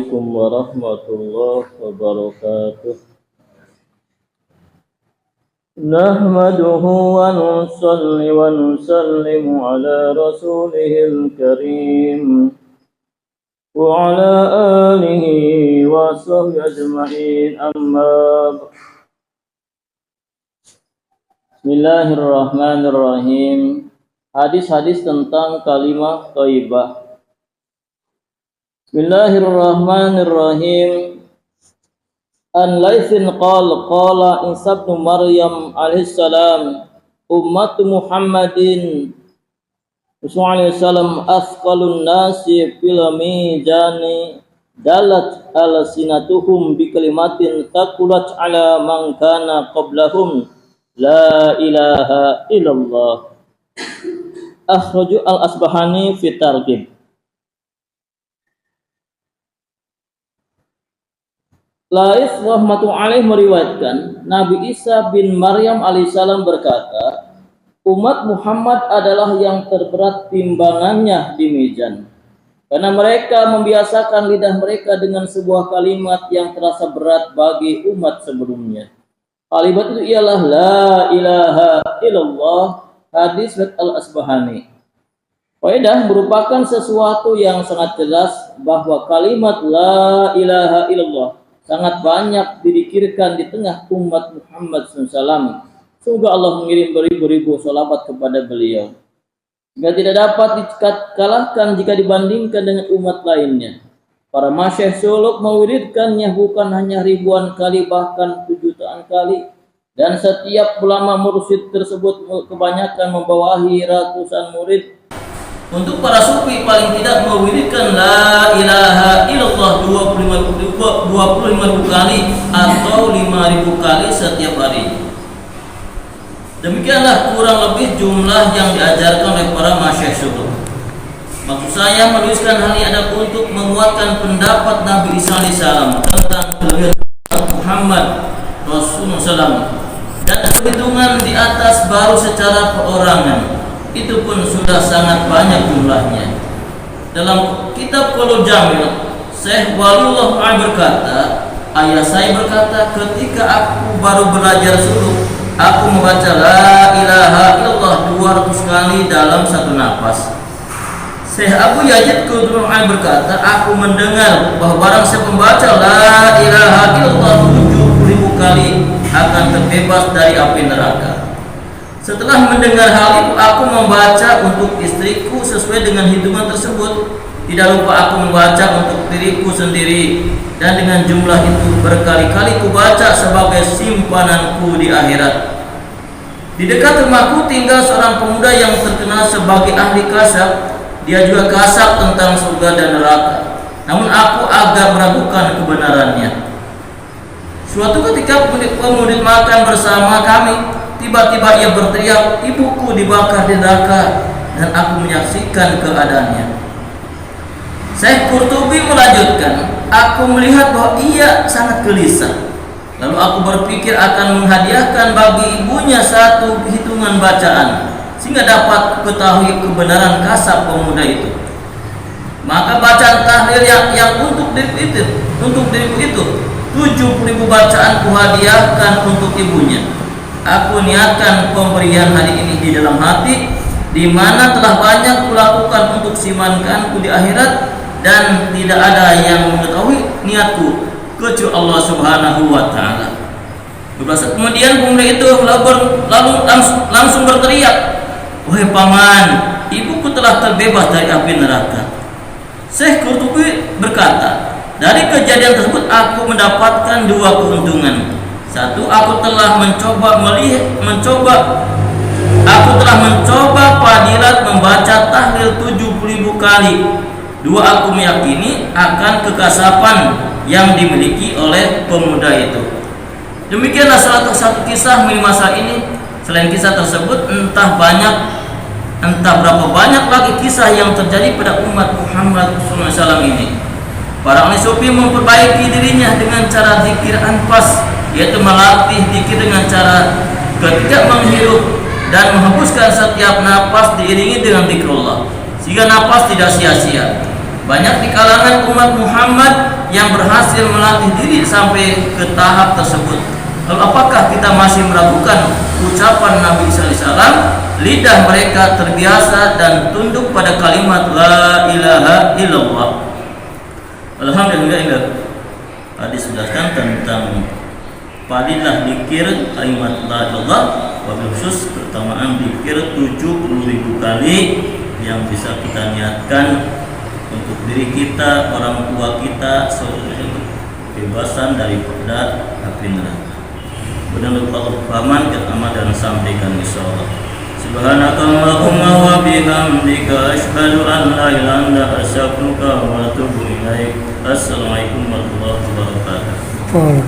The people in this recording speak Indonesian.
Assalamualaikum warahmatullahi wabarakatuh. Nahmaduhu wa nusalli wa nusallimu ala rasulihil karim wa ala alihi wa sahbihi ajma'in, amma Bismillahirrahmanirrahim. Hadis-hadis tentang kalimah thayyibah. Bismillahirrahmanirrahim. An Laitsin qala Isa bin Maryam alaihi salam, ummatu Muhammadin sallallahu alaihi wasallam asqalun nasi fil mizani dalat alsinatuhum bi kalimatin taqulat ala man kana qablahum la ilaha illallah. Akhraju al-Asbahani fi Targhib. Lais rahmatullahi alaih meriwayatkan Nabi Isa bin Maryam alaihissalam berkata, umat Muhammad adalah yang terberat timbangannya di mizan, karena mereka membiasakan lidah mereka dengan sebuah kalimat yang terasa berat bagi umat sebelumnya. Kalimat itu ialah la ilaha illallah. Hadis al-Asbahani. Faedah merupakan sesuatu yang sangat jelas bahwa kalimat la ilaha illallah sangat banyak didikirkan di tengah umat Muhammad SAW. Semoga Allah mengirim beribu-ribu sholawat kepada beliau. Jika tidak dapat dikalahkan jika dibandingkan dengan umat lainnya. Para masyayikh suluk mewiridkannya bukan hanya ribuan kali, bahkan jutaan kali. Dan setiap ulama mursyid tersebut kebanyakan membawahi ratusan murid. Untuk para sufi paling tidak mewiridkan la ilaha illallah 25.000 kali atau 5.000 kali setiap hari. Demikianlah kurang lebih jumlah yang diajarkan oleh para masyayikh suluk. Maksud saya menuliskan hal ini adalah untuk menguatkan pendapat Nabi Isa alaihissalam tentang kelebihan Muhammad Rasulullah SAW, dan perhitungan di atas baru secara perorangan. Itu pun sudah sangat banyak jumlahnya. Dalam kitab Qaulul Jamil, Syekh Waliullah berkata, ayah saya berkata, ketika aku baru belajar suluk, aku membaca la ilaha illallah 200 kali dalam satu nafas. Syekh Abu Yazid Qudrul berkata, aku mendengar bahwa barang siapa membaca la ilaha illallah 70.000 kali akan terbebas dari api neraka. Setelah mendengar hal itu, aku membaca untuk istriku sesuai dengan hitungan tersebut. Tidak lupa aku membaca untuk diriku sendiri, dan dengan jumlah itu berkali-kali kubaca sebagai simpananku di akhirat. Di dekat rumahku tinggal seorang pemuda yang terkenal sebagai ahli kasab. Dia juga kasab tentang surga dan neraka. Namun aku agak meragukan kebenarannya. Suatu ketika pemuda makan bersama kami, tiba-tiba ia berteriak, ibuku dibakar di neraka, dan aku menyaksikan keadaannya. Syekh Qurtubi melanjutkan, aku melihat bahwa ia sangat gelisah. Lalu aku berpikir akan menghadiahkan bagi ibunya satu hitungan bacaan, sehingga dapat ketahui kebenaran kasab pemuda itu. Maka bacaan tahlil yang untuk diriku itu 70.000 bacaan kuhadiahkan untuk ibunya. Aku niatkan pemberian hari ini di dalam hati, di mana telah banyak kulakukan untuk simankanku di akhirat, dan tidak ada yang mengetahui niatku kecuali Allah Subhanahu wa taala. Kemudian pemuda itu langsung berteriak, wahai paman, ibuku telah terbebas dari api neraka. Syekh Qurtubi berkata, dari kejadian tersebut aku mendapatkan dua keuntungan. Satu, aku telah mencoba fadilat membaca tahlil 70.000 kali. Dua, aku meyakini akan kekasapan yang dimiliki oleh pemuda itu. Demikianlah salah satu kisah di masa ini. Selain kisah tersebut, entah berapa banyak lagi kisah yang terjadi pada umat Muhammad SAW ini. Para ahli sufi memperbaiki dirinya dengan cara zikir anfas, yaitu melatih zikir dengan cara ketika menghirup dan menghembuskan setiap napas diiringi dengan zikrullah, sehingga napas tidak sia-sia. Banyak di kalangan umat Muhammad yang berhasil melatih diri sampai ke tahap tersebut. Lalu apakah kita masih meragukan ucapan Nabi SAW? Lidah mereka terbiasa dan tunduk pada kalimat La ilaha illallah. Alhamdulillah. Hadis menjelaskan tentang fadilah zikir kalimat La ilaha illallah, wabil khusus keutamaan zikir 70.000 kali yang bisa kita niatkan untuk diri kita, orang tua kita, saudara kebebasan daripada api neraka. Benar-benar Allah firman kita amat dan sampaikan insyaallah. Subhanakallahumma wa bihamdika asyhadu an la ilaha illa anta astaghfiruka wa atubu ilaik. Assalamualaikum warahmatullahi wabarakatuh.